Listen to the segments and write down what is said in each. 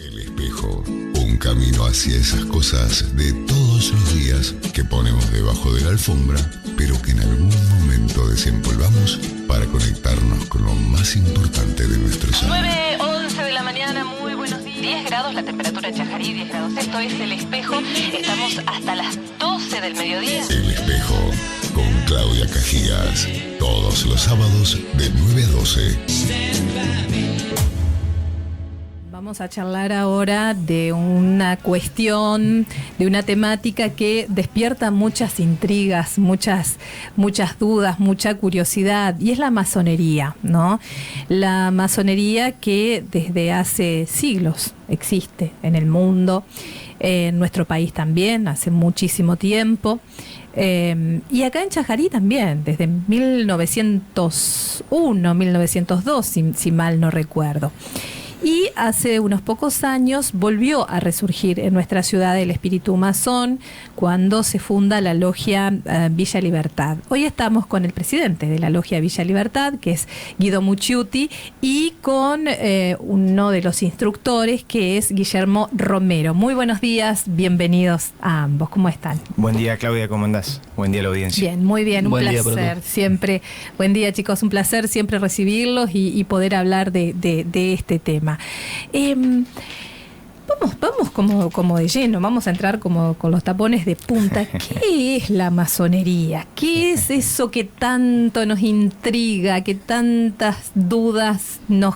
El espejo, un camino hacia esas cosas de todos los días que ponemos debajo de la alfombra, pero que en algún momento desempolvamos para conectarnos con lo más importante de nuestro ser. 9:11 de la mañana, muy buenos días. 10 grados la temperatura en Chajarí, 10 grados. Esto es El Espejo. Estamos hasta las 12 del mediodía. El espejo, con Claudia Cajías, todos los sábados de 9 a 12. Vamos a charlar ahora de una cuestión, de una temática que despierta muchas intrigas, muchas dudas, mucha curiosidad, y es la masonería, ¿no? La masonería que desde hace siglos existe en el mundo, en nuestro país también, hace muchísimo tiempo. Y acá en Chajarí también, desde 1901, 1902, si mal no recuerdo. Y hace unos pocos años volvió a resurgir en nuestra ciudad el espíritu masón cuando se funda la logia Villa Libertad. Hoy estamos con el presidente de la logia Villa Libertad, que es Guido Mucciuti, y con uno de los instructores, que es Guillermo Romero. Muy buenos días, bienvenidos a ambos. ¿Cómo están? Buen día, Claudia, ¿cómo andás? Buen día a la audiencia. Bien, muy bien, un Buen día placer siempre. Buen día, chicos, un placer siempre recibirlos y poder hablar de este tema. Vamos como de lleno, vamos a entrar como con los tapones de punta. ¿Qué es la masonería? ¿Qué es eso que tanto nos intriga, que tantas dudas nos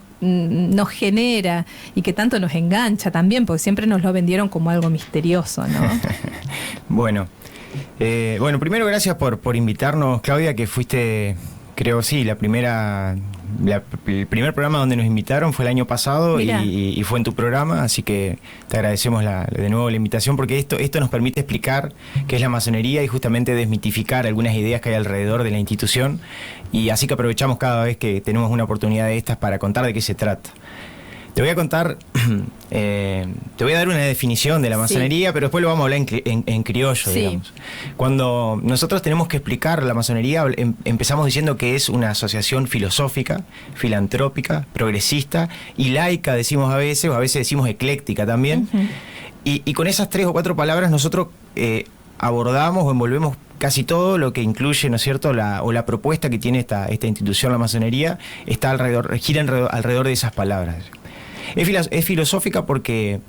genera y que tanto nos engancha también? Porque siempre nos lo vendieron como algo misterioso, ¿no? Bueno, primero gracias por invitarnos, Claudia, que fuiste, creo, sí, el primer programa donde nos invitaron fue el año pasado y fue en tu programa, así que te agradecemos de nuevo la invitación, porque esto nos permite explicar qué es la masonería y justamente desmitificar algunas ideas que hay alrededor de la institución, y así que aprovechamos cada vez que tenemos una oportunidad de estas para contar de qué se trata. Te voy a contar, te voy a dar una definición de la masonería, sí, pero después lo vamos a hablar en criollo, sí, digamos. Cuando nosotros tenemos que explicar la masonería, empezamos diciendo que es una asociación filosófica, filantrópica, progresista y laica, decimos a veces, o a veces decimos ecléctica también. Uh-huh. Y con esas 3 o 4 palabras nosotros abordamos o envolvemos casi todo lo que incluye, ¿no es cierto?, la propuesta que tiene esta institución, la masonería, gira alrededor de esas palabras. Es filosófica porque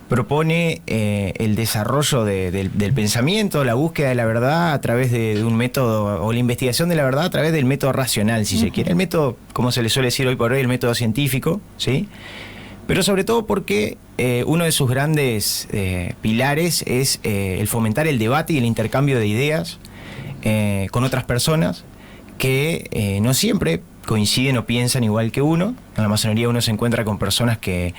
propone el desarrollo del pensamiento, la búsqueda de la verdad a través de un método, o la investigación de la verdad a través del método racional, si se quiere. El método, como se le suele decir hoy por hoy, el método científico, ¿sí? Pero sobre todo porque uno de sus grandes pilares es el fomentar el debate y el intercambio de ideas con otras personas que no siempre coinciden o piensan igual que uno. En la masonería uno se encuentra con personas que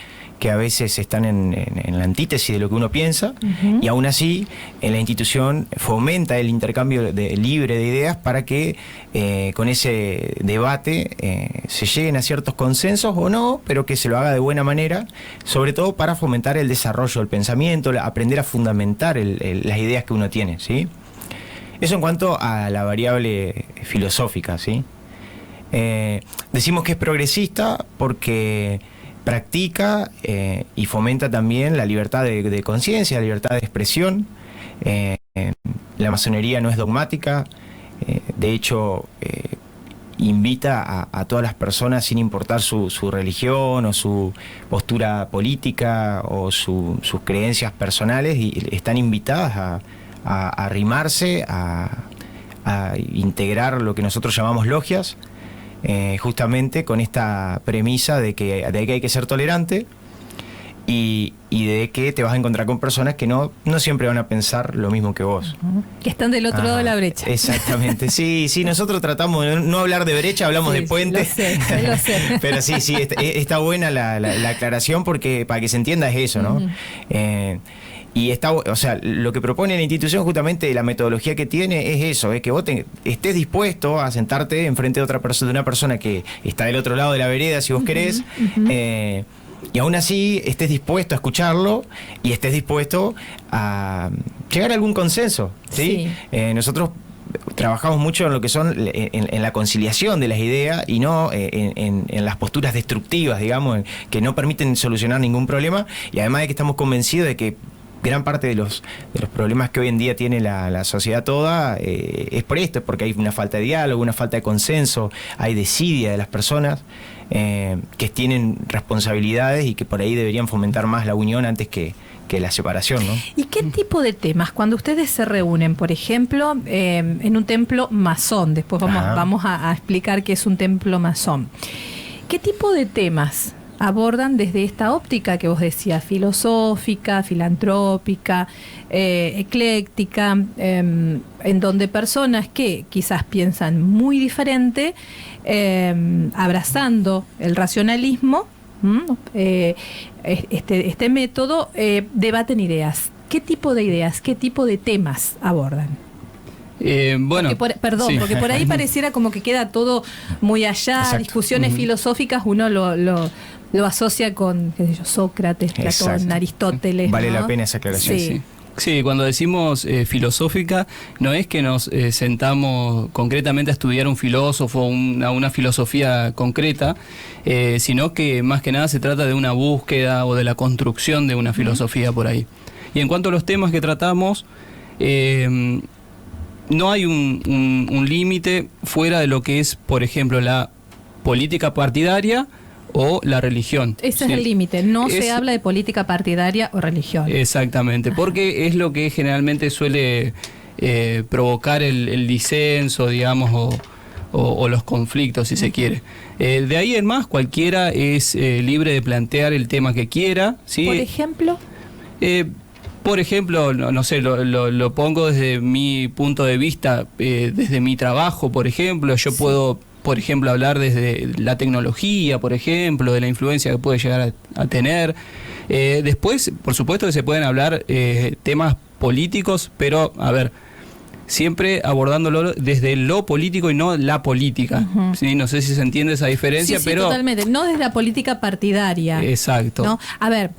a veces están en la antítesis de lo que uno piensa, uh-huh, y aún así en la institución fomenta el intercambio libre de ideas para que con ese debate se lleguen a ciertos consensos o no, pero que se lo haga de buena manera, sobre todo para fomentar el desarrollo del pensamiento, aprender a fundamentar las ideas que uno tiene, ¿sí? Eso en cuanto a la variable filosófica, ¿sí? Decimos que es progresista porque practica y fomenta también la libertad de conciencia, la libertad de expresión. La masonería no es dogmática, de hecho invita a todas las personas, sin importar su religión o su postura política o sus creencias personales, y están invitadas a arrimarse, a integrar lo que nosotros llamamos logias, justamente con esta premisa de que hay que ser tolerante y de que te vas a encontrar con personas que no siempre van a pensar lo mismo que vos. Uh-huh. Que están del otro lado de la brecha. Exactamente, sí, nosotros tratamos de no hablar de brecha, hablamos de puente. Lo sé. Pero sí, está buena la aclaración, porque para que se entienda es eso, ¿no? Uh-huh. Y lo que propone la institución, justamente la metodología que tiene, es eso, es que vos estés dispuesto a sentarte enfrente de una persona que está del otro lado de la vereda, si vos querés, uh-huh, y aún así estés dispuesto a escucharlo y estés dispuesto a llegar a algún consenso, ¿sí? Nosotros trabajamos mucho en lo que son en la conciliación de las ideas y no en las posturas destructivas, digamos, que no permiten solucionar ningún problema, y además de que estamos convencidos de que gran parte de los problemas que hoy en día tiene la sociedad toda es por esto, porque hay una falta de diálogo, una falta de consenso, hay desidia de las personas que tienen responsabilidades y que por ahí deberían fomentar más la unión antes que la separación, ¿no? ¿Y qué tipo de temas? Cuando ustedes se reúnen, por ejemplo, en un templo masón, después vamos a explicar qué es un templo masón, ¿qué tipo de temas abordan desde esta óptica que vos decías, filosófica, filantrópica, ecléctica, en donde personas que quizás piensan muy diferente, abrazando el racionalismo, este método, debaten ideas? ¿Qué tipo de ideas, qué tipo de temas abordan? Bueno, porque por ahí pareciera como que queda todo muy allá. Exacto. Discusiones filosóficas uno lo asocia con, qué sé yo, Sócrates, Platón, exacto, Aristóteles. Vale, ¿no? la pena esa aclaración. Sí. Sí, cuando decimos filosófica, no es que nos sentamos concretamente a estudiar un filósofo, una filosofía concreta, sino que más que nada se trata de una búsqueda o de la construcción de una filosofía por ahí. Y en cuanto a los temas que tratamos, no hay un límite fuera de lo que es, por ejemplo, la política partidaria o la religión. Ese es el límite, no se habla de política partidaria o religión. Exactamente, porque es lo que generalmente suele provocar el disenso, digamos, o los conflictos, si se quiere. De ahí en más, cualquiera es libre de plantear el tema que quiera, ¿sí? ¿Por ejemplo? Por ejemplo, no sé, lo pongo desde mi punto de vista, desde mi trabajo, por ejemplo, yo puedo, por ejemplo, hablar desde la tecnología, por ejemplo, de la influencia que puede llegar a tener. Después, por supuesto que se pueden hablar temas políticos, pero, a ver, siempre abordándolo desde lo político y no la política. ¿Sí? No sé si se entiende esa diferencia, sí, pero... totalmente, no desde la política partidaria. Exacto. ¿No? A ver,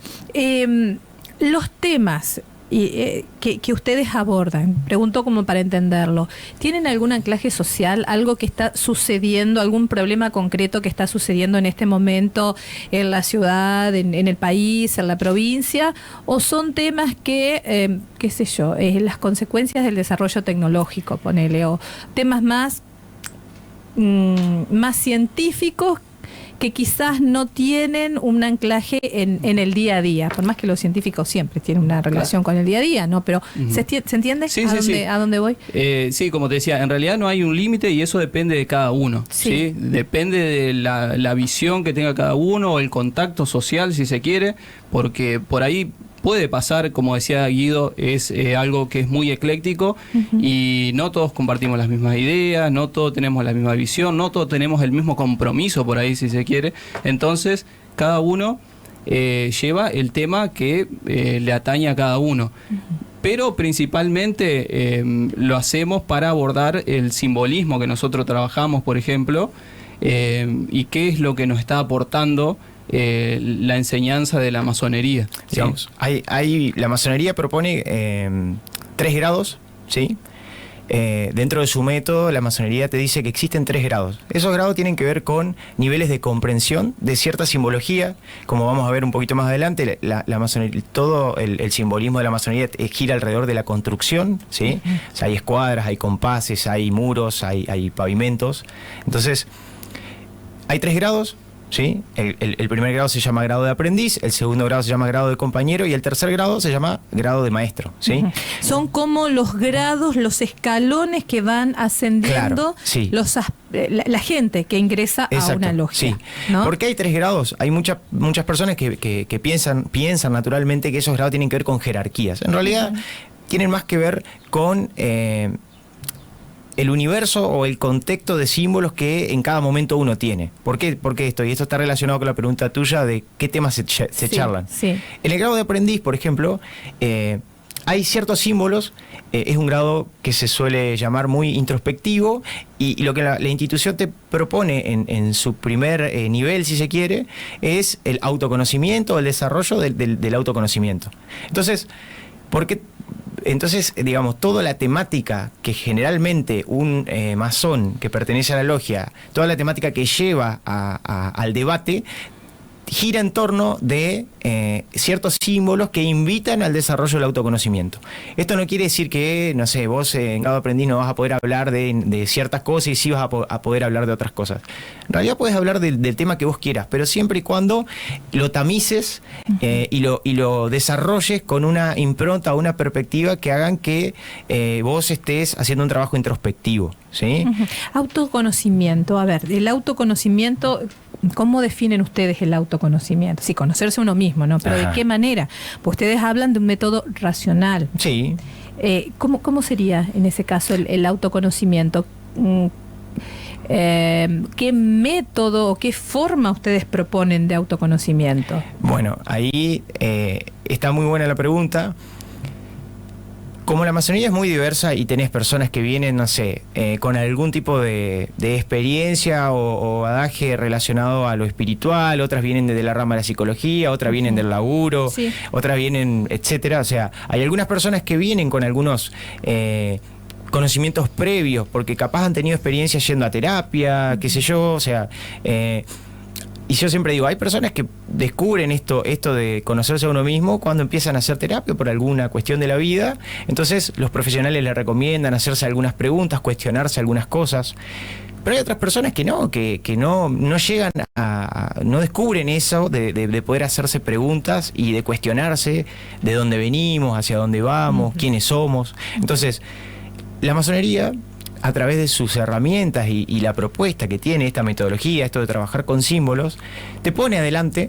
los temas que ustedes abordan, pregunto como para entenderlo, ¿tienen algún anclaje social, algo que está sucediendo, algún problema concreto que está sucediendo en este momento en la ciudad, en el país, en la provincia? ¿O son temas que, qué sé yo, las consecuencias del desarrollo tecnológico, ponele, o temas más científicos que quizás no tienen un anclaje en el día a día, por más que los científicos siempre tienen una relación con el día a día, ¿no? Pero ¿se entiende sí, a dónde voy? Sí, como te decía, en realidad no hay un límite y eso depende de cada uno, ¿sí? Depende de la visión que tenga cada uno o el contacto social, si se quiere, porque por ahí puede pasar, como decía Guido, es algo que es muy ecléctico y no todos compartimos las mismas ideas, no todos tenemos la misma visión, no todos tenemos el mismo compromiso por ahí, si se quiere. Entonces, cada uno lleva el tema que le atañe a cada uno. Pero principalmente lo hacemos para abordar el simbolismo que nosotros trabajamos, por ejemplo, y qué es lo que nos está aportando la enseñanza de la masonería. ¿Sí? Digamos, la masonería propone 3 grados, ¿sí? Dentro de su método, la masonería te dice que existen 3 grados. Esos grados tienen que ver con niveles de comprensión de cierta simbología, como vamos a ver un poquito más adelante. La masonería, todo el simbolismo de la masonería gira alrededor de la construcción, ¿sí? O sea, hay escuadras, hay compases, hay muros, hay pavimentos. Entonces, hay 3 grados. ¿Sí? El primer grado se llama grado de aprendiz, el segundo grado se llama grado de compañero y el tercer grado se llama grado de maestro. ¿Sí? Son como los grados, los escalones que van ascendiendo, claro, la gente que ingresa a una logia. Sí. ¿No? ¿Por qué hay 3 grados? Hay muchas personas que piensan naturalmente que esos grados tienen que ver con jerarquías. En realidad tienen más que ver con el universo o el contexto de símbolos que en cada momento uno tiene. ¿Por qué esto? Y esto está relacionado con la pregunta tuya de qué temas se charlan. Sí. En el grado de aprendiz, por ejemplo, hay ciertos símbolos, es un grado que se suele llamar muy introspectivo y lo que la institución te propone en su primer nivel, si se quiere, es el autoconocimiento, el desarrollo del autoconocimiento. Entonces, ¿por qué Entonces, digamos, toda la temática que generalmente un masón que pertenece a la logia, toda la temática que lleva al debate, gira en torno de ciertos símbolos que invitan al desarrollo del autoconocimiento. Esto no quiere decir que, no sé, vos en Gado Aprendiz no vas a poder hablar de ciertas cosas y sí vas a poder hablar de otras cosas. En realidad puedes hablar del tema que vos quieras, pero siempre y cuando lo tamices y lo desarrolles con una impronta o una perspectiva que hagan que vos estés haciendo un trabajo introspectivo, ¿sí? Autoconocimiento, a ver, el autoconocimiento, ¿cómo definen ustedes el autoconocimiento? Sí, conocerse uno mismo, ¿no? Pero ¿de qué manera? Pues ustedes hablan de un método racional. Sí. ¿Cómo sería en ese caso el autoconocimiento? ¿Qué método o qué forma ustedes proponen de autoconocimiento? Bueno, ahí está muy buena la pregunta. Como la masonería es muy diversa y tenés personas que vienen, no sé, con algún tipo de experiencia o bagaje relacionado a lo espiritual, otras vienen de la rama de la psicología, otras vienen del laburo, sí, otras vienen, etcétera. O sea, hay algunas personas que vienen con algunos conocimientos previos, porque capaz han tenido experiencia yendo a terapia, qué sé yo, o sea... Y yo siempre digo, hay personas que descubren esto de conocerse a uno mismo cuando empiezan a hacer terapia por alguna cuestión de la vida. Entonces los profesionales les recomiendan hacerse algunas preguntas, cuestionarse algunas cosas. Pero hay otras personas que no llegan no descubren eso de poder hacerse preguntas y de cuestionarse de dónde venimos, hacia dónde vamos, quiénes somos. Entonces, la masonería, a través de sus herramientas y la propuesta que tiene esta metodología, esto de trabajar con símbolos, te pone adelante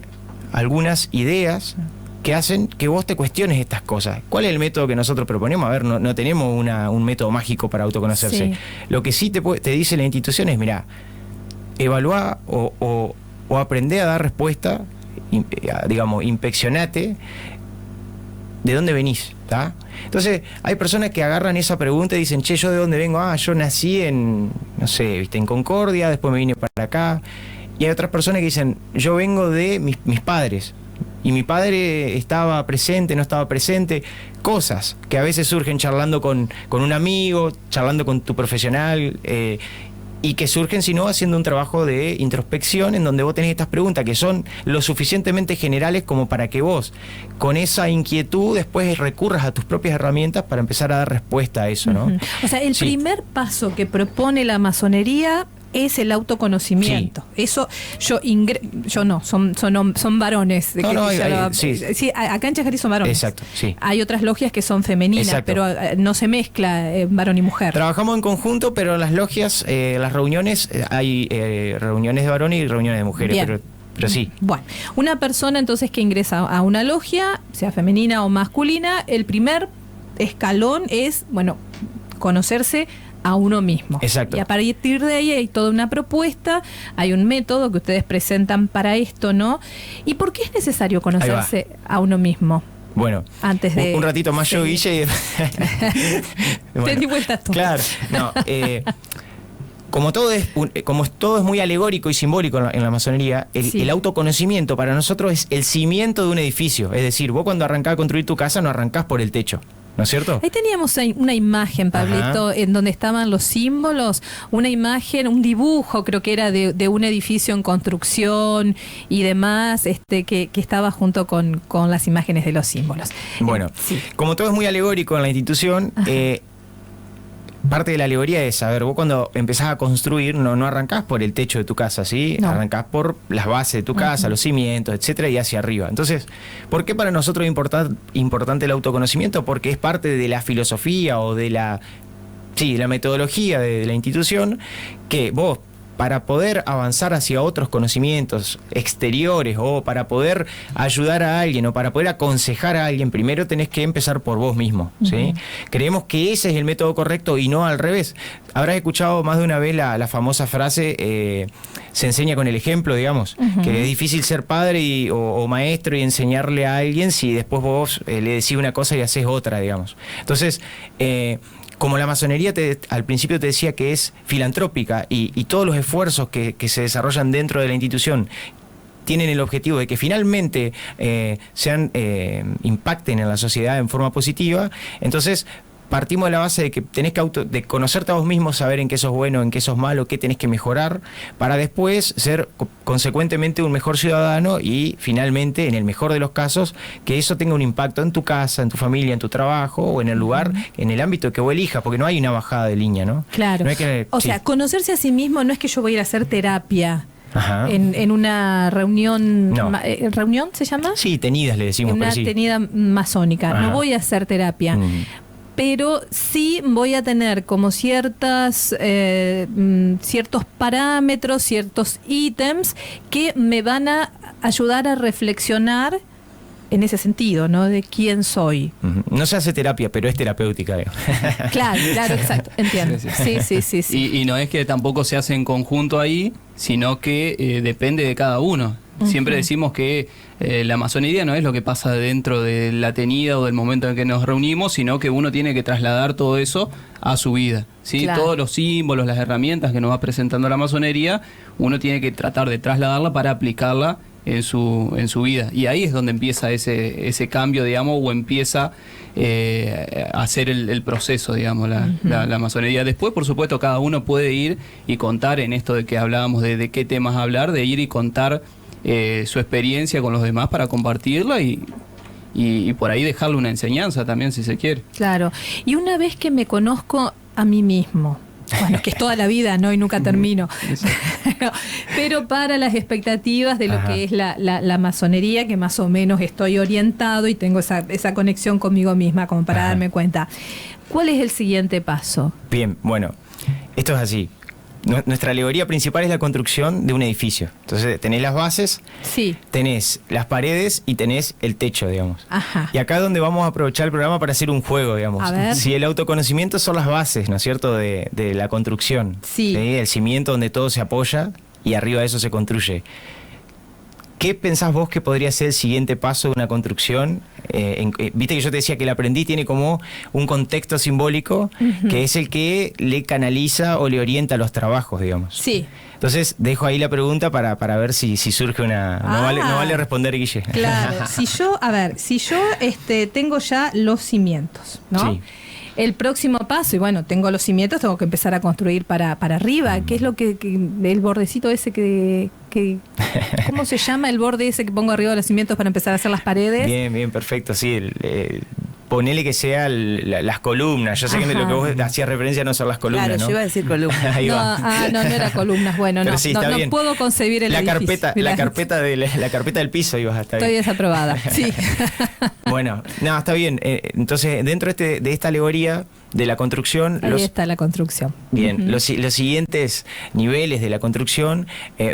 algunas ideas que hacen que vos te cuestiones estas cosas. ¿Cuál es el método que nosotros proponemos? A ver, no tenemos un método mágico para autoconocerse. Sí. Lo que sí te dice la institución es, mirá, evaluá o aprendé a dar respuesta, digamos, inspeccionate de dónde venís, ¿tá? Entonces, hay personas que agarran esa pregunta y dicen, che, ¿yo de dónde vengo? Yo nací en, no sé, viste, en Concordia, después me vine para acá. Y hay otras personas que dicen, yo vengo de mis padres. Y mi padre estaba presente, no estaba presente. Cosas que a veces surgen charlando con un amigo, charlando con tu profesional, y que surgen, si no, haciendo un trabajo de introspección en donde vos tenés estas preguntas que son lo suficientemente generales como para que vos, con esa inquietud, después recurras a tus propias herramientas para empezar a dar respuesta a eso, ¿no? O sea, el primer paso que propone la masonería es el autoconocimiento. Sí. Eso yo no, son varones. Sí, acá en Chajarí son varones. Exacto, sí. Hay otras logias que son femeninas, exacto, pero no se mezcla varón y mujer. Trabajamos en conjunto, pero las logias, las reuniones, hay reuniones de varones y reuniones de mujeres, pero sí. Bueno, una persona entonces que ingresa a una logia, sea femenina o masculina, el primer escalón es, bueno, conocerse a uno mismo. Exacto. Y a partir de ahí hay toda una propuesta, hay un método que ustedes presentan para esto, ¿no? ¿Y por qué es necesario conocerse a uno mismo? Bueno, antes de un ratito más yo, Guille. Bueno, te di vueltas tú. Claro, no. Como todo es muy alegórico y simbólico en la masonería, el autoconocimiento para nosotros es el cimiento de un edificio. Es decir, vos cuando arrancás a construir tu casa no arrancás por el techo, ¿no es cierto? Ahí teníamos una imagen, Pablito, en donde estaban los símbolos, una imagen, un dibujo, creo que era de un edificio en construcción y demás, que estaba junto con las imágenes de los símbolos. Bueno, como todo es muy alegórico en la institución, parte de la alegoría es, a ver, vos cuando empezás a construir no arrancás por el techo de tu casa, ¿sí? No. Arrancás por las bases de tu casa, los cimientos, etcétera, y hacia arriba. Entonces, ¿por qué para nosotros es importante el autoconocimiento? Porque es parte de la filosofía o de la metodología de la institución, que vos, para poder avanzar hacia otros conocimientos exteriores o para poder ayudar a alguien o para poder aconsejar a alguien, primero tenés que empezar por vos mismo, ¿sí? Creemos que ese es el método correcto y no al revés. Habrás escuchado más de una vez la famosa frase, se enseña con el ejemplo, digamos, que es difícil ser padre o maestro y enseñarle a alguien si después vos le decís una cosa y haces otra, digamos. Entonces, como la masonería al principio te decía que es filantrópica y todos los esfuerzos que se desarrollan dentro de la institución tienen el objetivo de que finalmente impacten en la sociedad en forma positiva, entonces partimos de la base de que tenés que de conocerte a vos mismo, saber en qué sos bueno, en qué sos malo, qué tenés que mejorar, para después ser consecuentemente un mejor ciudadano y finalmente, en el mejor de los casos, que eso tenga un impacto en tu casa, en tu familia, en tu trabajo o en el lugar, en el ámbito que vos elijas, porque no hay una bajada de línea, ¿no? Claro. No hay que, o sea, conocerse a sí mismo no es que yo voy a ir a hacer terapia. En una reunión, no. ¿Reunión se llama? Sí, tenidas le decimos. En una tenida masónica. No voy a hacer terapia. Pero sí voy a tener como ciertos parámetros, ciertos ítems que me van a ayudar a reflexionar en ese sentido, ¿no? De quién soy. No se hace terapia, pero es terapéutica, digamos. Claro, exacto, entiendo. Sí. Y no es que tampoco se hace en conjunto ahí, sino que depende de cada uno. Siempre decimos que la masonería no es lo que pasa dentro de la tenida o del momento en que nos reunimos, sino que uno tiene que trasladar todo eso a su vida, ¿sí? Claro. Todos los símbolos, las herramientas que nos va presentando la masonería, uno tiene que tratar de trasladarla para aplicarla en su vida. Y ahí es donde empieza ese cambio, digamos, o empieza a hacer el proceso, digamos, la masonería. Después, por supuesto, cada uno puede ir y contar en esto de que hablábamos de qué temas hablar, de ir y contar su experiencia con los demás para compartirla y por ahí dejarle una enseñanza también, si se quiere. Claro. Y una vez que me conozco a mí mismo, bueno, que es toda la vida, ¿no? Y nunca termino. Pero para las expectativas de lo que es la masonería, que más o menos estoy orientado y tengo esa conexión conmigo misma como para darme cuenta. ¿Cuál es el siguiente paso? Bien, bueno, esto es así. Nuestra alegoría principal es la construcción de un edificio. Entonces tenés las bases, sí, tenés las paredes y tenés el techo, digamos. Ajá. Y acá es donde vamos a aprovechar el programa para hacer un juego, digamos. A ver. Si el autoconocimiento son las bases, ¿no es cierto?, de la construcción. Sí. El cimiento donde todo se apoya y arriba de eso se construye. ¿Qué pensás vos que podría ser el siguiente paso de una construcción? Viste que yo te decía que el aprendiz tiene como un contexto simbólico que es el que le canaliza o le orienta los trabajos, digamos. Sí. Entonces dejo ahí la pregunta para ver si surge una... No vale responder, Guille. Claro. si yo tengo ya los cimientos, ¿no? Sí. El próximo paso, y bueno, tengo los cimientos, tengo que empezar a construir para arriba. ¿Qué es lo que el bordecito ese que ¿cómo se llama el borde ese que pongo arriba de los cimientos para empezar a hacer las paredes? Bien, perfecto, sí. Ponele que sea las columnas. Yo sé que lo que vos hacías referencia no son las columnas, claro, ¿no? yo iba a decir columnas. Ahí va. No era columnas. Bueno, pero sí, no puedo concebir el edificio. La carpeta del piso ibas a estar bien. Estoy desaprobada, sí. Bueno, está bien. Entonces, dentro de esta alegoría de la construcción... Ahí está la construcción. Bien, los siguientes niveles de la construcción,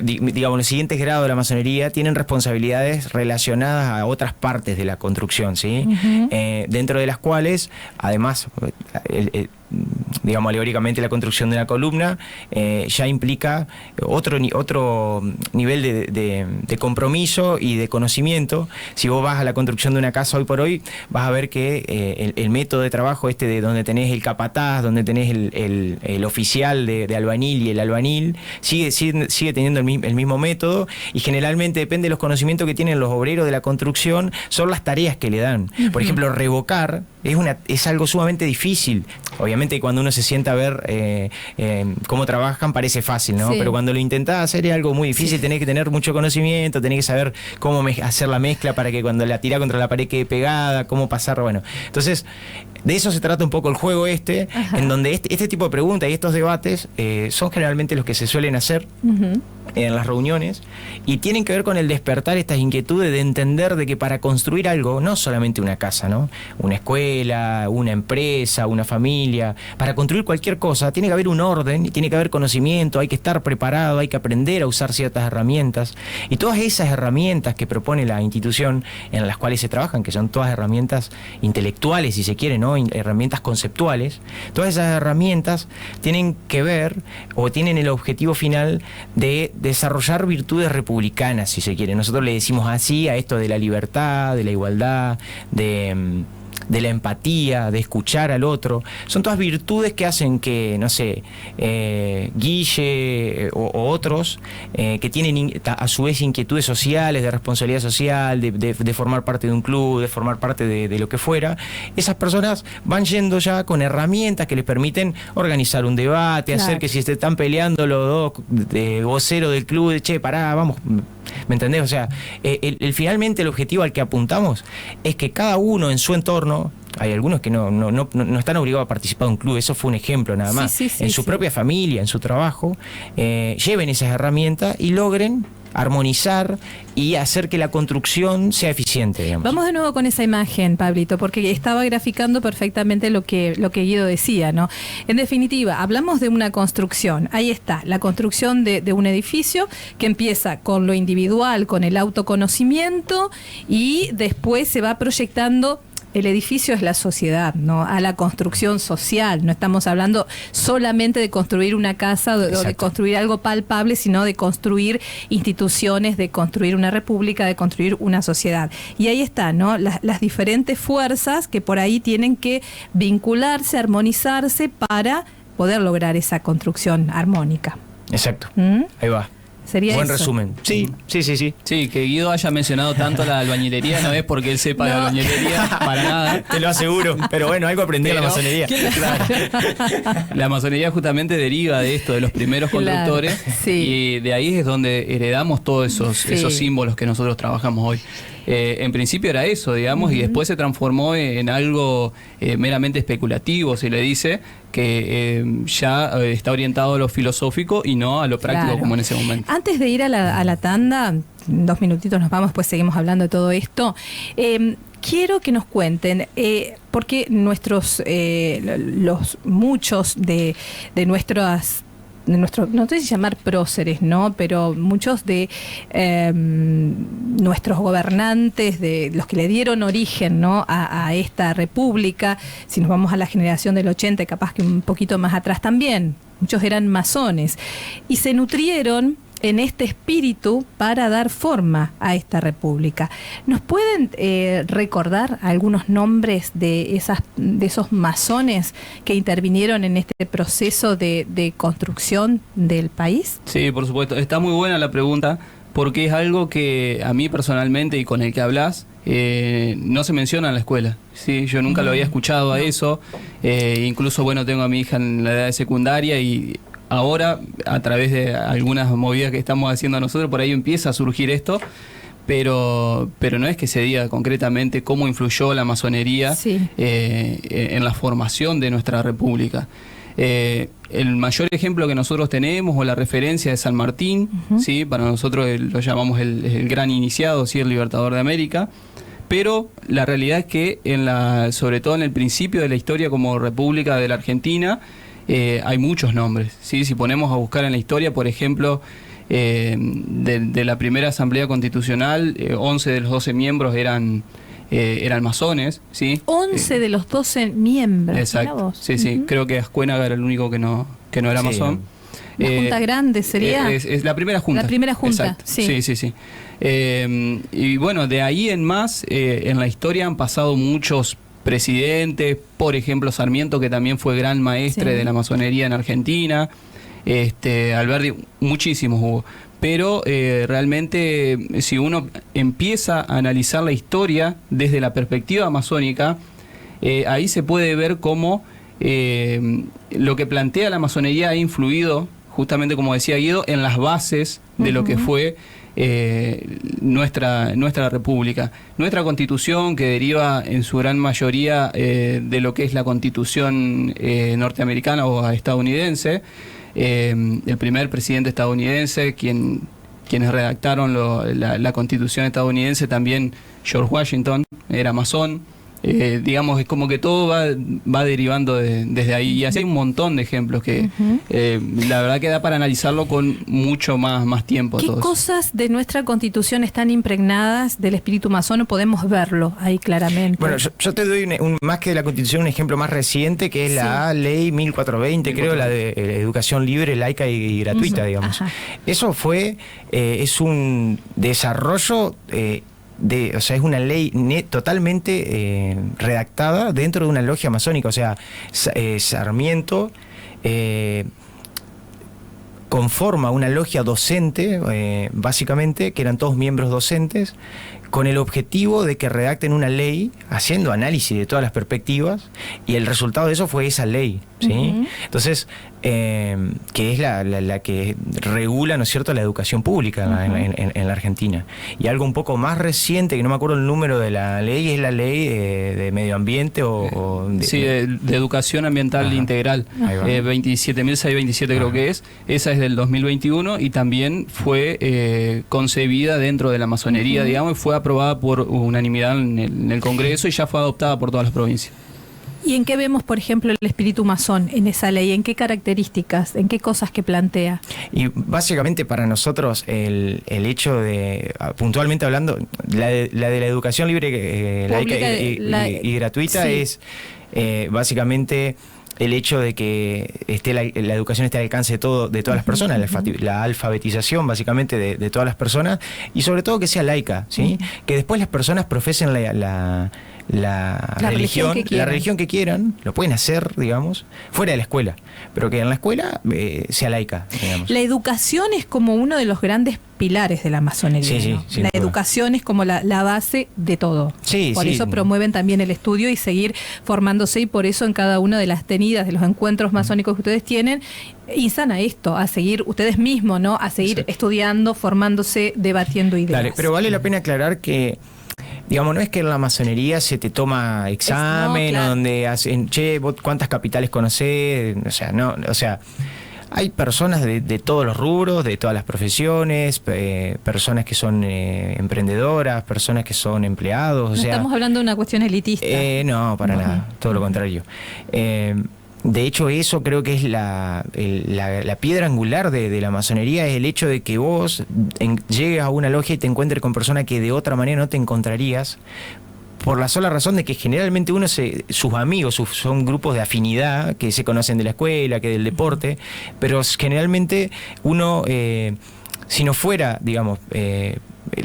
digamos, los siguientes grados de la masonería tienen responsabilidades relacionadas a otras partes de la construcción, ¿sí? Dentro de las cuales, además, digamos, alegóricamente la construcción de una columna ya implica otro nivel de compromiso y de conocimiento. Si vos vas a la construcción de una casa hoy por hoy, vas a ver que el método de trabajo de donde tenés el capataz, donde tenés el oficial de albañil y el albañil, sigue teniendo el mismo método, y generalmente depende de los conocimientos que tienen los obreros de la construcción, son las tareas que le dan. Por ejemplo, revocar es algo sumamente difícil. Obviamente cuando uno se sienta a ver cómo trabajan parece fácil, ¿no? Sí. Pero cuando lo intentás hacer es algo muy difícil. Tenés que tener mucho conocimiento, tenés que saber cómo hacer la mezcla para que cuando la tirás contra la pared quede pegada, cómo pasar, bueno. Entonces, de eso se trata un poco el juego en donde este tipo de preguntas y estos debates son generalmente los que se suelen hacer en las reuniones, y tienen que ver con el despertar estas inquietudes de entender de que para construir algo, no solamente una casa, ¿no? Una escuela, una empresa, una familia, para construir cualquier cosa tiene que haber un orden, tiene que haber conocimiento, hay que estar preparado, hay que aprender a usar ciertas herramientas, y todas esas herramientas que propone la institución en las cuales se trabajan, que son todas herramientas intelectuales, si se quiere, ¿no? Herramientas conceptuales, todas esas herramientas tienen que ver o tienen el objetivo final de desarrollar virtudes republicanas, si se quiere. Nosotros le decimos así a esto de la libertad, de la igualdad, de de la empatía, de escuchar al otro. Son todas virtudes que hacen que, no sé, Guille o otros que tienen a su vez inquietudes sociales, de responsabilidad social, de formar parte de un club, de formar parte de lo que fuera, esas personas van yendo ya con herramientas que les permiten organizar un debate, hacer que si se están peleando los dos voceros del club, che, pará, vamos, ¿me entendés? O sea, finalmente el objetivo al que apuntamos es que cada uno en su entorno, hay algunos que no están obligados a participar de un club, eso fue un ejemplo nada más, en su propia familia, en su trabajo, lleven esas herramientas y logren armonizar y hacer que la construcción sea eficiente, digamos. Vamos de nuevo con esa imagen, Pablito, porque estaba graficando perfectamente lo que Guido decía, ¿no? En definitiva, hablamos de una construcción. Ahí está, la construcción de un edificio que empieza con lo individual, con el autoconocimiento, y después se va proyectando. El edificio es la sociedad, ¿no? A la construcción social. No estamos hablando solamente de construir una casa o de construir algo palpable, sino de construir instituciones, de construir una república, de construir una sociedad. Y ahí está, ¿no? Las diferentes fuerzas que por ahí tienen que vincularse, armonizarse para poder lograr esa construcción armónica. Exacto. Ahí va. Sería buen eso. Resumen. Sí. Sí, que Guido haya mencionado tanto la albañilería no es porque él sepa de albañilería, para nada. Te lo aseguro. Pero bueno, algo aprendí en la masonería. Claro. La masonería justamente deriva de esto, de los primeros constructores. Y de ahí es donde heredamos todos esos símbolos que nosotros trabajamos hoy. En principio era eso, digamos, y después se transformó en algo meramente especulativo, se le dice, que ya está orientado a lo filosófico y no a lo práctico como en ese momento. Antes de ir a la tanda, 2 minutitos nos vamos, pues seguimos hablando de todo esto. Quiero que nos cuenten, porque muchos de nuestros, no sé si llamar próceres, ¿no? Pero muchos de nuestros gobernantes, de los que le dieron origen, ¿no? a esta república, si nos vamos a la generación del 80, capaz que un poquito más atrás también, muchos eran masones, y se nutrieron en este espíritu para dar forma a esta república. ¿Nos pueden recordar algunos nombres de esos masones que intervinieron en este proceso de construcción del país? Sí, por supuesto. Está muy buena la pregunta, porque es algo que a mí personalmente y con el que hablas no se menciona en la escuela. ¿Sí? Yo nunca lo había escuchado a eso. Incluso, bueno, tengo a mi hija en la edad de secundaria y ahora, a través de algunas movidas que estamos haciendo nosotros, por ahí empieza a surgir esto, pero no es que se diga concretamente cómo influyó la masonería en la formación de nuestra república. El mayor ejemplo que nosotros tenemos, o la referencia, es San Martín, ¿sí? Para nosotros lo llamamos el gran iniciado, ¿sí? El libertador de América. Pero la realidad es que, sobre todo en el principio de la historia como república de la Argentina, hay muchos nombres, ¿sí? Si ponemos a buscar en la historia, por ejemplo, de la primera Asamblea Constitucional, 11 de los 12 miembros eran masones, ¿sí? 11 de los 12 miembros. Exacto, sí. Creo que Ascuénaga era el único que no era masón. La Junta Grande sería. Es la primera junta. La primera junta, exacto. Sí. Y bueno, de ahí en más, en la historia han pasado muchos presidentes, por ejemplo Sarmiento, que también fue gran maestre de la masonería en Argentina, Alberti, muchísimos hubo. Pero realmente, si uno empieza a analizar la historia desde la perspectiva masónica, ahí se puede ver cómo lo que plantea la masonería ha influido, justamente como decía Guido, en las bases de lo que fue nuestra república. Nuestra constitución, que deriva en su gran mayoría de lo que es la constitución norteamericana o estadounidense, el primer presidente estadounidense, quienes redactaron la constitución estadounidense, también George Washington, era masón. Digamos, es como que todo va derivando desde ahí, y así hay un montón de ejemplos que la verdad que da para analizarlo con mucho más tiempo. ¿Qué cosas de nuestra constitución están impregnadas del espíritu masón? Podemos verlo ahí claramente. Bueno, yo te doy más que de la constitución, un ejemplo más reciente, que es la ley 1420, creo, la de educación libre, laica y gratuita, digamos. Eso es un desarrollo o sea, es una ley totalmente redactada dentro de una logia masónica. O sea, Sarmiento conforma una logia docente, básicamente, que eran todos miembros docentes, con el objetivo de que redacten una ley haciendo análisis de todas las perspectivas, y el resultado de eso fue esa ley, ¿sí? Uh-huh. Entonces, que es la que regula, ¿no es cierto?, la educación pública uh-huh. en la Argentina. Y algo un poco más reciente, que no me acuerdo el número de la ley, es la ley de medio ambiente de educación ambiental ajá. integral, 27.627 creo que es. Esa es del 2021 y también fue concebida dentro de la masonería, uh-huh. digamos, y fue aprobada por unanimidad en el Congreso y ya fue adoptada por todas las provincias. ¿Y en qué vemos, por ejemplo, el espíritu masón en esa ley? ¿En qué características? ¿En qué cosas que plantea? Y básicamente para nosotros el hecho de, puntualmente hablando, la de la educación libre, laica y gratuita sí. es básicamente el hecho de que la educación esté al alcance de todas las personas, la alfabetización básicamente de todas las personas, y sobre todo que sea laica, ¿sí? Que después las personas profesen la religión que quieran, lo pueden hacer, digamos, fuera de la escuela, pero que en la escuela sea laica, digamos. La educación es como uno de los grandes pilares de la masonería, sí, ¿no? Sí, la educación es como la base de todo. Sí, por eso promueven también el estudio y seguir formándose, y por eso en cada una de las tenidas, de los encuentros masónicos que ustedes tienen, instan a esto, a seguir ustedes mismos, ¿no? A seguir estudiando, formándose, debatiendo ideas. Dale, pero vale la pena aclarar que, digamos, no es que en la masonería se te toma examen, claro. donde hacen, vos cuántas capitales conocés, o sea, hay personas de todos los rubros, de todas las profesiones, personas que son emprendedoras, personas que son empleados. No estamos hablando de una cuestión elitista. No, para nada, todo lo contrario. De hecho, eso creo que es la piedra angular de la masonería, es el hecho de que vos llegues a una logia y te encuentres con personas que de otra manera no te encontrarías, por la sola razón de que generalmente sus amigos son grupos de afinidad que se conocen de la escuela, que del deporte, pero generalmente uno, si no fuera, digamos,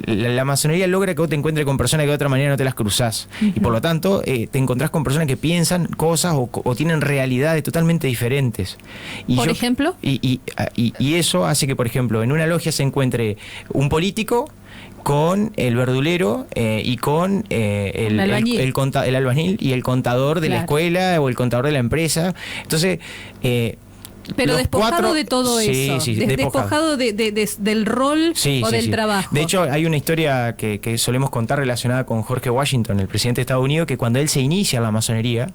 la masonería logra que vos te encuentres con personas que de otra manera no te las cruzás, uh-huh. y por lo tanto te encontrás con personas que piensan cosas o tienen realidades totalmente diferentes. ¿Por ejemplo? Y eso hace que, por ejemplo, en una logia se encuentre un político con el verdulero y con el albañil y el contador de la escuela o el contador de la empresa. Entonces, pero despojado de todo eso, despojado del rol o del trabajo. De hecho, hay una historia que solemos contar relacionada con George Washington, el presidente de Estados Unidos, que cuando él se inicia en la masonería,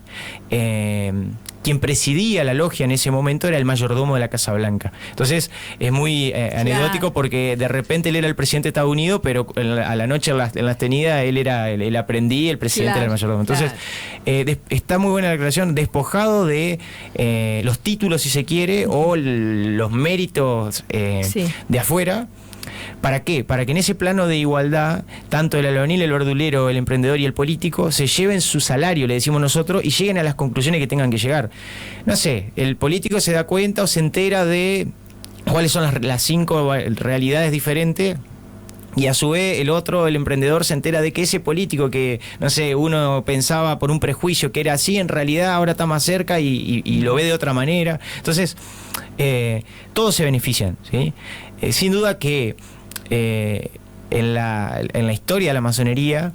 quien presidía la logia en ese momento era el mayordomo de la Casa Blanca. Entonces es muy anecdótico, porque de repente él era el presidente de Estados Unidos, pero a la noche en las tenidas él era el aprendí, el presidente era el mayordomo. Entonces está muy buena la declaración, despojado de los títulos, si se quiere, o los méritos de afuera. ¿Para qué? Para que en ese plano de igualdad, tanto el albañil, el verdulero, el emprendedor y el político se lleven su salario, le decimos nosotros, y lleguen a las conclusiones que tengan que llegar. No sé, el político se da cuenta o se entera de cuáles son las 5 realidades diferentes, y a su vez el emprendedor, se entera de que ese político que, no sé, uno pensaba por un prejuicio que era así, en realidad ahora está más cerca y lo ve de otra manera. Entonces, todos se benefician, ¿sí? Sin duda que en la historia de la masonería,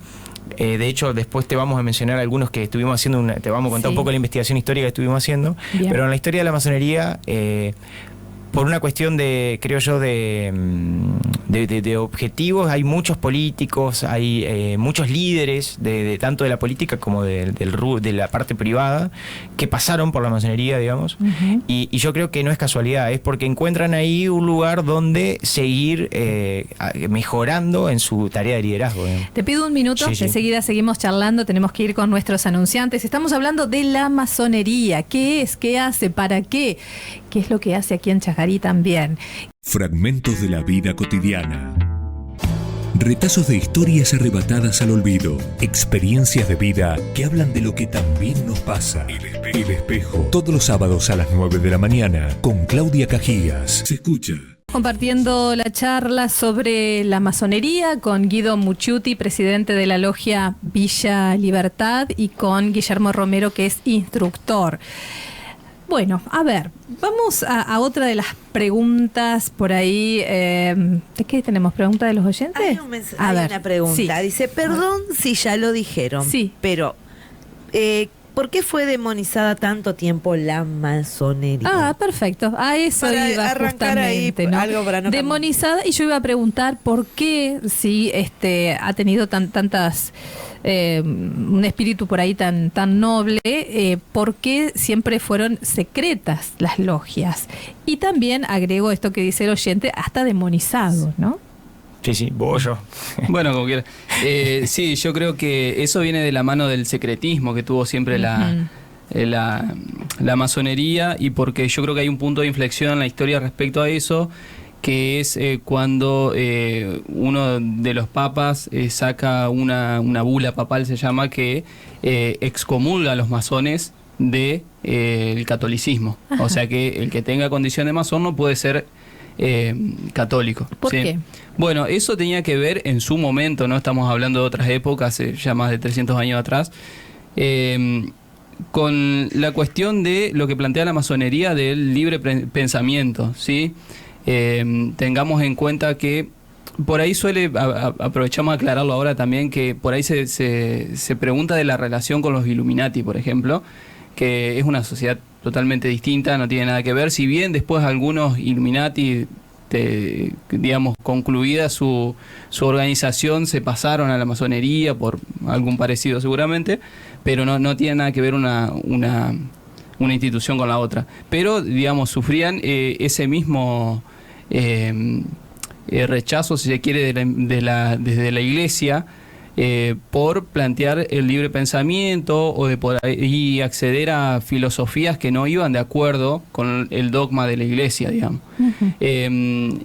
de hecho después te vamos a mencionar algunos que estuvimos haciendo, te vamos a contar un poco la investigación histórica que estuvimos haciendo. Bien. Pero en la historia de la masonería, por una cuestión creo yo, de objetivos, hay muchos políticos, hay muchos líderes tanto de la política como de la parte privada, que pasaron por la masonería, digamos, uh-huh. y yo creo que no es casualidad, es porque encuentran ahí un lugar donde seguir mejorando en su tarea de liderazgo, digamos. Te pido un minuto, enseguida seguimos charlando, tenemos que ir con nuestros anunciantes. Estamos hablando de la masonería. ¿Qué es? ¿Qué hace? ¿Para qué? ¿Qué es lo que hace aquí en Chajarí también? Fragmentos de la vida cotidiana. Retazos de historias arrebatadas al olvido. Experiencias de vida que hablan de lo que también nos pasa. El Espejo. Todos los sábados a las 9 de la mañana con Claudia Cajías. Se escucha. compartiendo la charla sobre la masonería con Guido Mucciuti, presidente de la logia Villa Libertad, y con Guillermo Romero, que es instructor. Bueno, a ver, vamos a otra de las preguntas por ahí. ¿De qué tenemos? ¿Pregunta de los oyentes? Hay una pregunta. Sí. Dice, perdón si ya lo dijeron, sí, pero ¿por qué fue demonizada tanto tiempo la masonería? Perfecto. A eso para iba arrancar justamente, ahí, ¿no? algo para no demonizada, y yo iba a preguntar por qué, si ha tenido tantas un espíritu por ahí tan noble, por qué siempre fueron secretas las logias. Y también agrego esto que dice el oyente, hasta demonizado, ¿no? Sí, vos o yo. Bueno, como quieras. Sí, yo creo que eso viene de la mano del secretismo que tuvo siempre la masonería, y porque yo creo que hay un punto de inflexión en la historia respecto a eso, que es cuando uno de los papas saca una bula papal, se llama, que excomulga a los masones del catolicismo. Ajá. O sea que el que tenga condición de masón no puede ser católico. ¿Por ¿sí? qué? Bueno, eso tenía que ver en su momento, no estamos hablando de otras épocas, ya más de 300 años atrás, con la cuestión de lo que plantea la masonería del libre pensamiento, ¿sí? Tengamos en cuenta que por ahí aprovechamos a aclararlo ahora también, que por ahí se pregunta de la relación con los Illuminati, por ejemplo, que es una sociedad totalmente distinta, no tiene nada que ver, si bien después algunos Illuminati, digamos, concluida su organización, se pasaron a la masonería por algún parecido seguramente, pero no tiene nada que ver una institución con la otra. Pero, digamos, sufrían ese mismo rechazo, si se quiere, desde la iglesia, por plantear el libre pensamiento o de por ahí acceder a filosofías que no iban de acuerdo con el dogma de la iglesia, digamos. Uh-huh.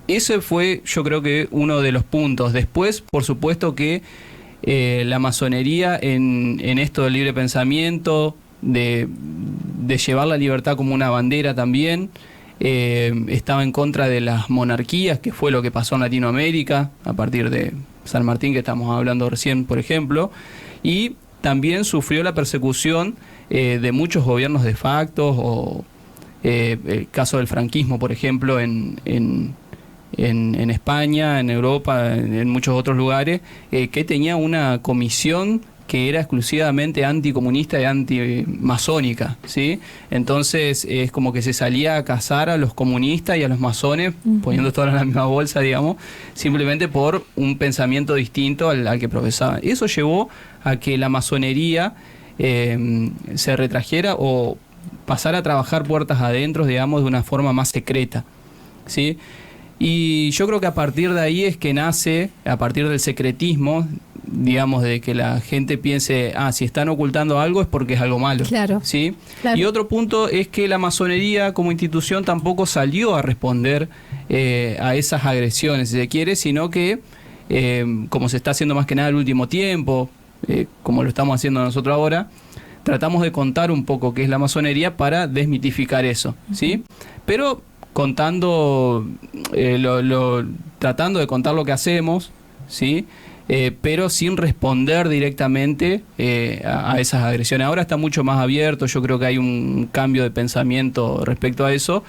Ese fue, yo creo que, uno de los puntos. Después, por supuesto que la masonería en esto del libre pensamiento, de llevar la libertad como una bandera también, estaba en contra de las monarquías, que fue lo que pasó en Latinoamérica a partir de San Martín, que estamos hablando recién, por ejemplo, y también sufrió la persecución de muchos gobiernos de facto, o el caso del franquismo, por ejemplo, en España, en Europa, en muchos otros lugares, que tenía una comisión que era exclusivamente anticomunista y antimasónica, ¿sí? Entonces es como que se salía a cazar a los comunistas y a los masones, poniendo todo en la misma bolsa, digamos, simplemente por un pensamiento distinto al que profesaban. Eso llevó a que la masonería se retrajera o pasara a trabajar puertas adentro, digamos, de una forma más secreta, ¿sí? Y yo creo que a partir de ahí es que nace, a partir del secretismo, digamos, de que la gente piense, si están ocultando algo es porque es algo malo. Claro. ¿Sí? Claro. Y otro punto es que la masonería como institución tampoco salió a responder a esas agresiones, si se quiere, sino que, como se está haciendo más que nada el último tiempo, como lo estamos haciendo nosotros ahora, tratamos de contar un poco qué es la masonería para desmitificar eso, ¿sí? Pero contando, tratando de contar lo que hacemos, ¿sí? Pero sin responder directamente a esas agresiones. Ahora está mucho más abierto, yo creo que hay un cambio de pensamiento respecto a eso,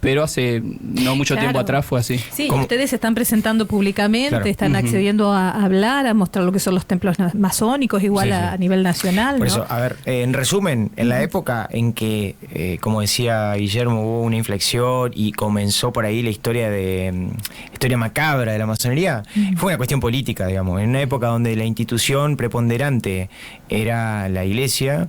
pero hace no mucho tiempo atrás fue así. Sí, ustedes se están presentando públicamente, están accediendo a hablar, a mostrar lo que son los templos masónicos, igual a nivel nacional, Por ¿no? eso, a ver, en resumen, en la época en que, como decía Guillermo, hubo una inflexión y comenzó por ahí la historia macabra de la masonería, fue una cuestión política, digamos, en una época donde la institución preponderante era la iglesia,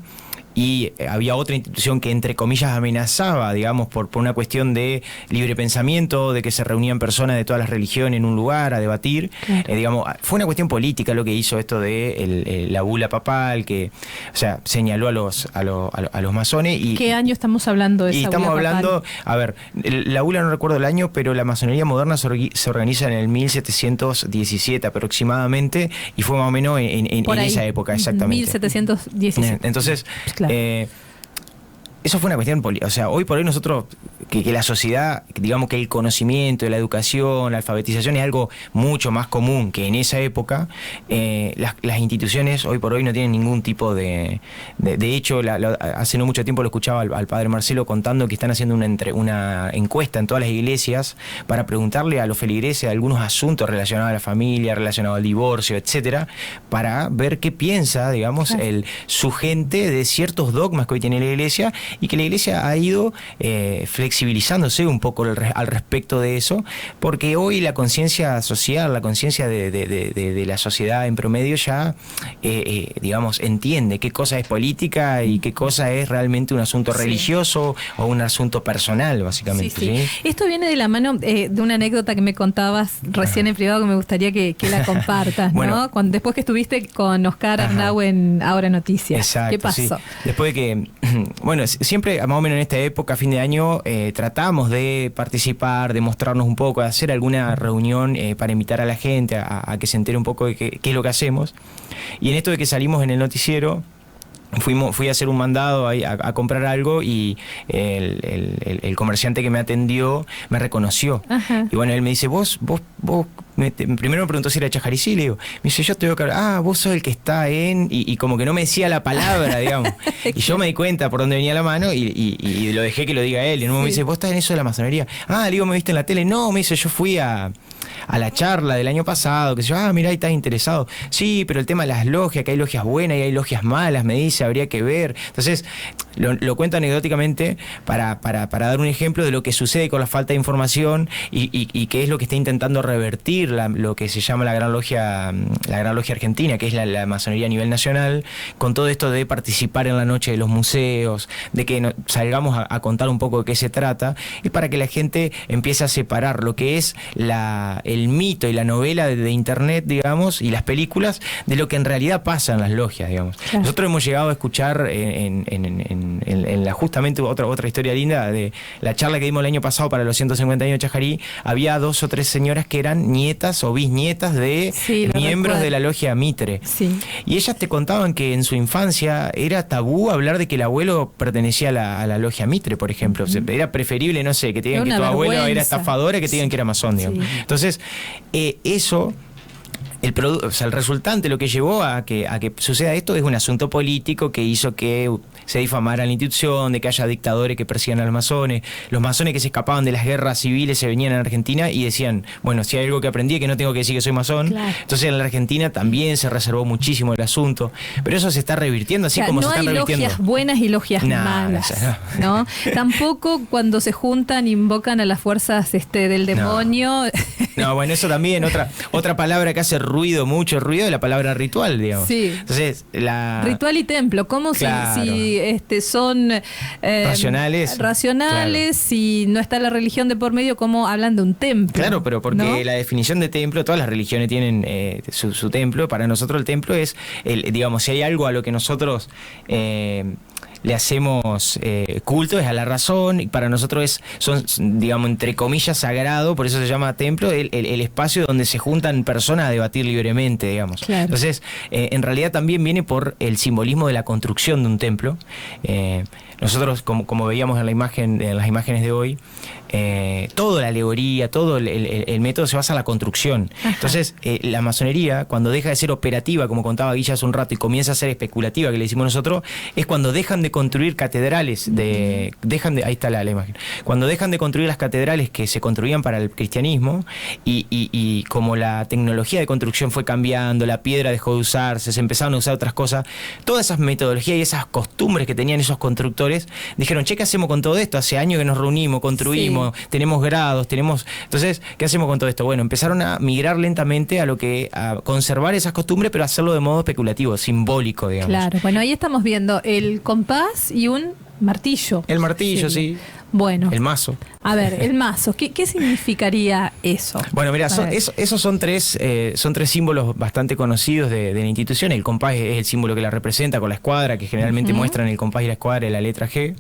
y había otra institución que, entre comillas, amenazaba, digamos, por una cuestión de libre pensamiento, de que se reunían personas de todas las religiones en un lugar a debatir. Claro. Digamos, fue una cuestión política lo que hizo esto de la bula papal, que, o sea, señaló a los masones. Y ¿qué año estamos hablando de esa bula papal? Y estamos hablando, a ver, la bula no recuerdo el año, pero la masonería moderna se organiza en el 1717 aproximadamente, y fue más o menos en esa época, exactamente. 1717. Entonces, claro. eso fue una cuestión, o sea, hoy por hoy nosotros, que la sociedad, digamos que el conocimiento, la educación, la alfabetización es algo mucho más común que en esa época, las instituciones hoy por hoy no tienen ningún tipo de hecho, hace no mucho tiempo lo escuchaba al padre Marcelo contando que están haciendo una encuesta en todas las iglesias para preguntarle a los feligreses algunos asuntos relacionados a la familia, relacionados al divorcio, etcétera, para ver qué piensa, digamos, su gente de ciertos dogmas que hoy tiene la iglesia, y que la iglesia ha ido flexibilizándose un poco al respecto de eso, porque hoy la conciencia social, la conciencia de la sociedad en promedio ya, digamos, entiende qué cosa es política y qué cosa es realmente un asunto religioso o un asunto personal, básicamente. Sí. Esto viene de la mano de una anécdota que me contabas recién en privado, que me gustaría que la compartas, ¿no? Después que estuviste con Oscar Arnau en Ahora Noticias. Exacto, ¿qué pasó? Sí. Después de que, bueno, siempre más o menos en esta época, fin de año, tratamos de participar, de mostrarnos un poco, de hacer alguna reunión para invitar a la gente a que se entere un poco de qué es lo que hacemos. Y en esto de que salimos en el noticiero, fui a hacer un mandado a comprar algo, y el comerciante que me atendió me reconoció. Y bueno, él me dice, vos primero me preguntó si era Chajarí, sí, le digo, me dice, yo te veo que vos sos el que está y como que no me decía la palabra, digamos. Y yo me di cuenta por dónde venía la mano y lo dejé que lo diga él. Y luego me dice, vos estás en eso de la masonería. Le digo, ¿me viste en la tele? No, me dice, yo fui a la charla del año pasado, que yo, mirá, ahí estás interesado. Sí, pero el tema de las logias, que hay logias buenas y hay logias malas, me dice, habría que ver. Entonces, lo cuento anecdóticamente para dar un ejemplo de lo que sucede con la falta de información y qué es lo que está intentando revertir lo que se llama la Gran Logia Argentina, que es la masonería a nivel nacional, con todo esto de participar en la noche de los museos, de que salgamos a contar un poco de qué se trata, y para que la gente empiece a separar lo que es el mito y la novela de internet, digamos, y las películas, de lo que en realidad pasa en las logias, digamos. Claro. Nosotros hemos llegado a escuchar justamente otra historia linda de la charla que dimos el año pasado para los 150 años de Chajarí. Había 2 o 3 señoras que eran nietas o bisnietas de miembros de la logia Mitre. Sí. Y ellas te contaban que en su infancia era tabú hablar de que el abuelo pertenecía a la logia Mitre, por ejemplo. O sea, era preferible, no sé, que te digan que tu abuelo era estafador, que te digan que era masón, digamos. Entonces, eso... El resultante, lo que llevó a que suceda esto, es un asunto político que hizo que se difamara la institución, de que haya dictadores que persigan a los masones que se escapaban de las guerras civiles, se venían a Argentina y decían, bueno, si hay algo que aprendí es que no tengo que decir que soy masón. Claro. Entonces en la Argentina también se reservó muchísimo el asunto, pero eso se está revirtiendo así, como se están revirtiendo. No hay logias buenas y logias malas, ¿no? Tampoco cuando se juntan invocan a las fuerzas del demonio. No, bueno, eso también, otra palabra que hace mucho ruido de la palabra ritual, digamos. Sí. Entonces, ritual y templo, ¿cómo si son racionales, claro. Si no está la religión de por medio, ¿cómo hablan de un templo? Claro, pero porque la definición de templo, todas las religiones tienen su templo. Para nosotros el templo es, digamos, si hay algo a lo que nosotros le hacemos culto, es a la razón, y para nosotros son, digamos, entre comillas, sagrado, por eso se llama templo, el espacio donde se juntan personas a debatir libremente, digamos. Claro. Entonces, en realidad también viene por el simbolismo de la construcción de un templo. Nosotros, como veíamos en las imágenes de hoy, toda la alegoría, todo el método se basa en la construcción. Ajá. Entonces, la masonería, cuando deja de ser operativa, como contaba Guilla hace un rato, y comienza a ser especulativa, que le decimos nosotros, es cuando dejan de construir catedrales, ahí está la imagen, cuando dejan de construir las catedrales que se construían para el cristianismo, y como la tecnología de construcción fue cambiando, la piedra dejó de usarse, se empezaron a usar otras cosas, todas esas metodologías y esas costumbres que tenían esos constructores, dijeron, che, ¿qué hacemos con todo esto? Hace años que nos reunimos, construimos, tenemos grados, entonces, ¿qué hacemos con todo esto? Bueno, empezaron a migrar lentamente a conservar esas costumbres, pero hacerlo de modo especulativo, simbólico, digamos. Claro, bueno, ahí estamos viendo el compás y un martillo. El martillo, sí. Bueno. El mazo. A ver, el mazo, ¿qué significaría eso? Bueno, mira, esos son tres símbolos bastante conocidos de la institución. El compás es el símbolo que la representa, con la escuadra, que generalmente muestran el compás y la escuadra y la letra G.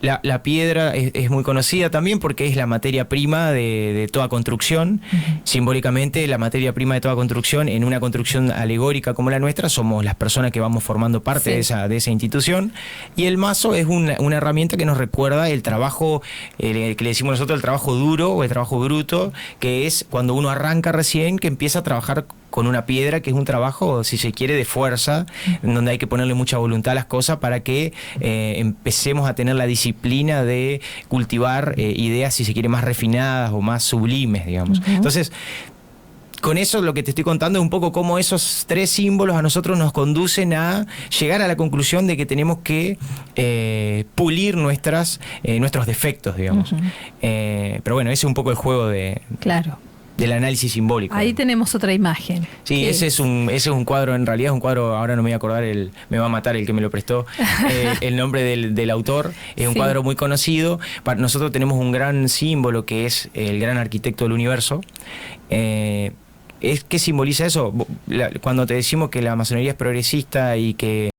La piedra es muy conocida también porque es la materia prima de toda construcción. Simbólicamente, la materia prima de toda construcción, en una construcción alegórica como la nuestra, somos las personas que vamos formando parte de esa institución. Y el mazo es una herramienta que nos recuerda el trabajo, que le decimos nosotros el trabajo duro o el trabajo bruto, que es cuando uno arranca recién, que empieza a trabajar con una piedra, que es un trabajo, si se quiere, de fuerza, en donde hay que ponerle mucha voluntad a las cosas para que empecemos a tener la disciplina de cultivar ideas, si se quiere, más refinadas o más sublimes, digamos. Entonces, con eso lo que te estoy contando es un poco cómo esos 3 símbolos a nosotros nos conducen a llegar a la conclusión de que tenemos que pulir nuestros defectos, digamos. Pero bueno, ese es un poco el juego del análisis simbólico. Ahí tenemos otra imagen. Sí, ese es un cuadro, en realidad es un cuadro, ahora no me voy a acordar, me va a matar el que me lo prestó, el nombre del autor, es un cuadro muy conocido. Nosotros tenemos un gran símbolo que es el gran arquitecto del universo. ¿Qué simboliza eso? Cuando te decimos que la masonería es progresista y que